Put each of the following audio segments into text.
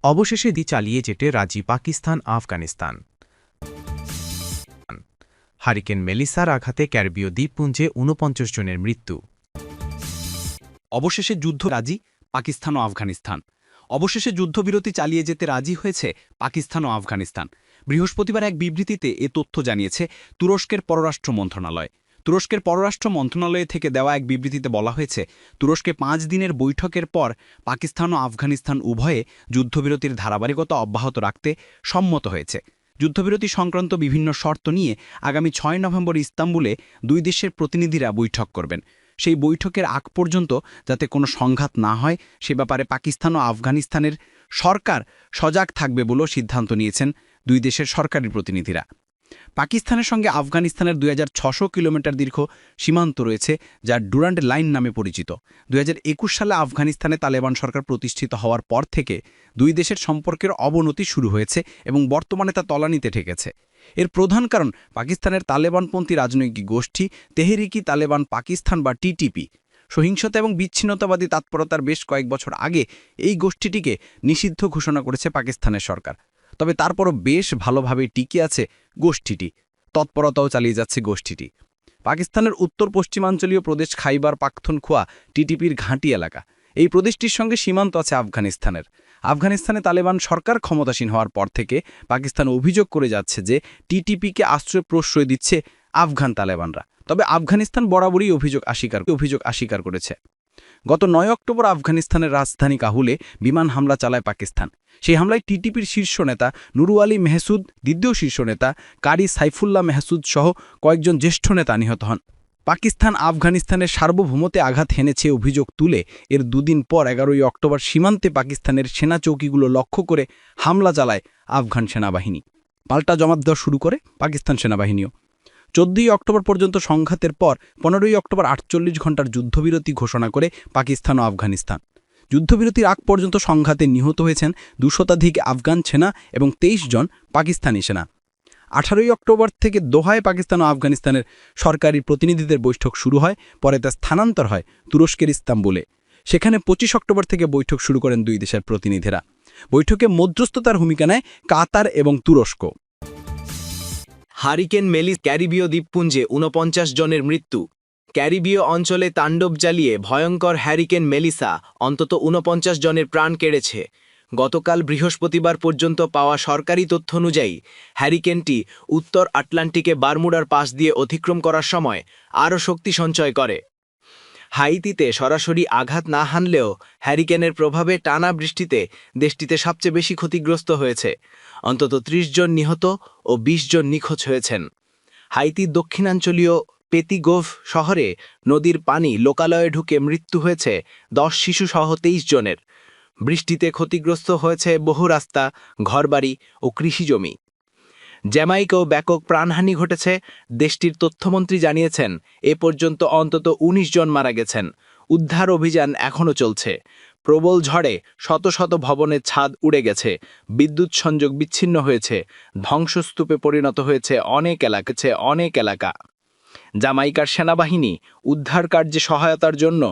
অবশেষে চালিয়ে যেতে রাজি পাকিস্তান আফগানিস্তান। হারিকেন মেলিসার আঘাতে ক্যারিবীয় দ্বীপপুঞ্জে ৪৯ জনের মৃত্যু। অবশেষে যুদ্ধ রাজি পাকিস্তান ও আফগানিস্তান। অবশেষে যুদ্ধবিরতি চালিয়ে যেতে রাজি হয়েছে পাকিস্তান ও আফগানিস্তান। বৃহস্পতিবার এক বিবৃতিতে এ তথ্য জানিয়েছে তুরস্কের পররাষ্ট্র মন্ত্রণালয়। তুরস্কের পররাষ্ট্র মন্ত্রণালয় থেকে দেওয়া এক বিবৃতিতে বলা হয়েছে, তুরস্কে ৫ দিনের বৈঠকের পর পাকিস্তান ও আফগানিস্তান উভয়ে যুদ্ধবিরতির ধারাবাহিকতা অব্যাহত রাখতে সম্মত হয়েছে। যুদ্ধবিরতি সংক্রান্ত বিভিন্ন শর্ত নিয়ে আগামী ৬ নভেম্বর ইস্তাম্বুলে দুই দেশের প্রতিনিধিরা বৈঠক করবেন। সেই বৈঠকের আগ পর্যন্ত যাতে কোনো সংঘাত না হয় সে ব্যাপারে পাকিস্তান ও আফগানিস্তানের সরকার সজাগ থাকবে বলেও সিদ্ধান্ত নিয়েছেন দুই দেশের সরকারি প্রতিনিধিরা। পাকিস্তানের সঙ্গে আফগানিস্তানের ২৬০০ কিলোমিটার দীর্ঘ সীমান্ত রয়েছে, যা ডুরান্ড লাইন নামে পরিচিত। ২০২১ সালে আফগানিস্তানে তালেবান সরকার প্রতিষ্ঠিত হওয়ার পর থেকে দুই দেশের সম্পর্কের অবনতি শুরু হয়েছে এবং বর্তমানে তা তলানিতে ঠেকেছে। এর প্রধান কারণ পাকিস্তানের তালেবানপন্থী রাজনৈতিক গোষ্ঠী তেহরিকি তালেবান পাকিস্তান বা টিটিপি। সহিংসতা এবং বিচ্ছিন্নতাবাদী তৎপরতার বেশ কয়েক বছর আগে এই গোষ্ঠীটিকে নিষিদ্ধ ঘোষণা করেছে পাকিস্তানের সরকার। তবে তারপরও বেশ ভালোভাবে টিকে আছে গোষ্ঠীটি, তৎপরতাও চালিয়ে যাচ্ছে গোষ্ঠীটি। পাকিস্তানের উত্তর পশ্চিমাঞ্চলীয় প্রদেশ খাইবার পাখতুনখোয়া টিটিপির ঘাঁটি এলাকা। এই প্রদেশটির সঙ্গে সীমান্ত আছে আফগানিস্তানের। আফগানিস্তানে তালেবান সরকার ক্ষমতাসীন হওয়ার পর থেকে পাকিস্তান অভিযোগ করে যাচ্ছে যে টিটিপিকে প্রশ্রয় দিচ্ছে আফগান তালেবানরা। তবে আফগানিস্তান বরাবরই অভিযোগ অস্বীকার করেছে। গত ৯ অক্টোবর আফগানিস্তানের রাজধানী কাহুলে বিমান হামলা চালায় পাকিস্তান। সেই হামলায় টিটিপির শীর্ষ নেতা নুরু আলী মেহসুদ, দ্বিতীয় শীর্ষ নেতা কারি সাইফুল্লাহ মেহসুদ সহ কয়েকজন জ্যেষ্ঠ নেতা নিহত হন। পাকিস্তান আফগানিস্তানের সার্বভৌমত্বে আঘাত হেনেছে অভিযোগ তুলে এর দুদিন পর ১১ই অক্টোবর সীমান্তে পাকিস্তানের সেনা চৌকিগুলো লক্ষ্য করে হামলা চালায় আফগান সেনাবাহিনী। পাল্টা জবাব দেওয়া শুরু করে পাকিস্তান সেনাবাহিনীও। ১৪ই অক্টোবর পর্যন্ত সংঘাতের পর ১৫ই অক্টোবর ৪৮ ঘণ্টার যুদ্ধবিরতি ঘোষণা করে পাকিস্তান ও আফগানিস্তান। যুদ্ধবিরতির আগ পর্যন্ত সংঘাতে নিহত হয়েছেন ২০০ শতাধিক আফগান সেনা এবং ২৩ জন পাকিস্তানি সেনা। ১৮ই অক্টোবর থেকে দোহায় পাকিস্তান ও আফগানিস্তানের সরকারি প্রতিনিধিদের বৈঠক শুরু হয়, পরে তা স্থানান্তর হয় তুরস্কের ইস্তাম্বুলে। সেখানে ২৫ অক্টোবর থেকে বৈঠক শুরু করেন দুই দেশের প্রতিনিধিরা। বৈঠকে মধ্যস্থতার ভূমিকা নেয় কাতার এবং তুরস্ক। হারিকেন মেলিস ক্যারিবীয় দ্বীপপুঞ্জে ৪৯ জনের মৃত্যু। ক্যারিবীয় অঞ্চলে তাণ্ডব চালিয়ে ভয়ঙ্কর হ্যারিকেন মেলিসা অন্তত ৪৯ জনের প্রাণ কেড়েছে। গতকাল বৃহস্পতিবার পর্যন্ত পাওয়া সরকারি তথ্য অনুযায়ী হ্যারিকেনটি উত্তর আটলান্টিকে বারমুডার পাশ দিয়ে অতিক্রম করার সময় আরও শক্তি সঞ্চয় করে। হাইতিতে সরাসরি আঘাত না হানলেও হ্যারিকেনের প্রভাবে টানা বৃষ্টিতে দেশটিতে সবচেয়ে বেশি ক্ষতিগ্রস্ত হয়েছে। অন্তত ৩০ জন নিহত ও ২০ জন নিখোঁজ হয়েছেন। হাইতির দক্ষিণাঞ্চলীয় পেতিগোভ শহরে নদীর পানি লোকালয়ে ঢুকে মৃত্যু হয়েছে ১০ শিশুসহ ২৩ জনের। বৃষ্টিতে ক্ষতিগ্রস্ত হয়েছে বহু রাস্তা, ঘরবাড়ি ও কৃষিজমি। জ্যামাইকাও ব্যাপক প্রাণহানি ঘটেছে। দেশটির তথ্যমন্ত্রী জানিয়েছেন এ পর্যন্ত অন্তত ১৯ জন মারা গেছেন। উদ্ধার অভিযান এখনও চলছে। প্রবল ঝড়ে শত শত ভবনের ছাদ উড়ে গেছে, বিদ্যুৎ সংযোগ বিচ্ছিন্ন হয়েছে, ধ্বংসস্তূপে পরিণত হয়েছে অনেক এলাকা। জামাইকার সেনাবাহিনী উদ্ধার কার্যে সহায়তার জন্য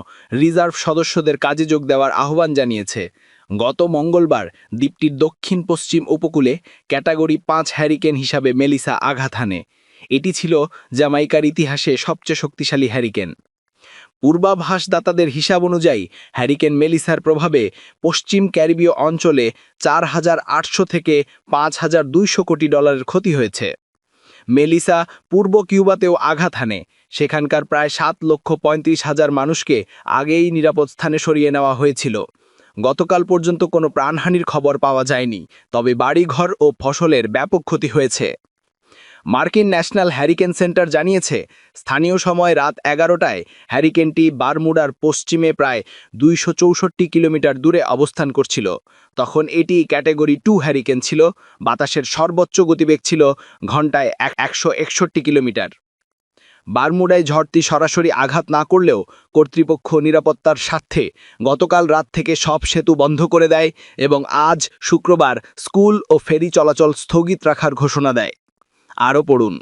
রিজার্ভ সদস্যদের কাজে যোগ দেওয়ার আহ্বান জানিয়েছে। গত মঙ্গলবার দ্বীপটির দক্ষিণ পশ্চিম উপকূলে ক্যাটাগরি ৫ হ্যারিকেন হিসাবে মেলিসা আঘাত হানে। এটি ছিল জামাইকার ইতিহাসে সবচেয়ে শক্তিশালী হ্যারিকেন। পূর্বাভাসদাতাদের হিসাব অনুযায়ী হ্যারিকেন মেলিসার প্রভাবে পশ্চিম ক্যারিবীয় অঞ্চলে ৪,৮০০ থেকে ৫,২০০ কোটি ডলারের ক্ষতি হয়েছে। মেলিসা পূর্ব কিউবাতেও আঘাত হানে। সেখানকার প্রায় ৭,৩৫,০০০ মানুষকে আগেই নিরাপদ স্থানে সরিয়ে নেওয়া হয়েছিল। গতকাল পর্যন্ত কোনো প্রাণহানির খবর পাওয়া যায়নি, তবে বাড়িঘর ও ফসলের ব্যাপক ক্ষতি হয়েছে। মার্কিন ন্যাশনাল হ্যারিকেন সেন্টার জানিয়েছে স্থানীয় সময় রাত ১১টায় হ্যারিকেনটি বারমুডার পশ্চিমে প্রায় ২৬৪ কিলোমিটার দূরে অবস্থান করছিল। তখন এটি ক্যাটাগরি ২ হ্যারিকেন ছিল। বাতাসের সর্বোচ্চ গতিবেগ ছিল ঘন্টায় ১৬১ কিলোমিটার। বারমুডায় ঝড়টি সরাসরি আঘাত না করলেও কর্তৃপক্ষ নিরাপত্তার স্বার্থে গতকাল রাত থেকে সব সেতু বন্ধ করে দেয় এবং আজ শুক্রবার স্কুল ও ফেরি চলাচল স্থগিত রাখার ঘোষণা দেয়। আরও পড়ুন।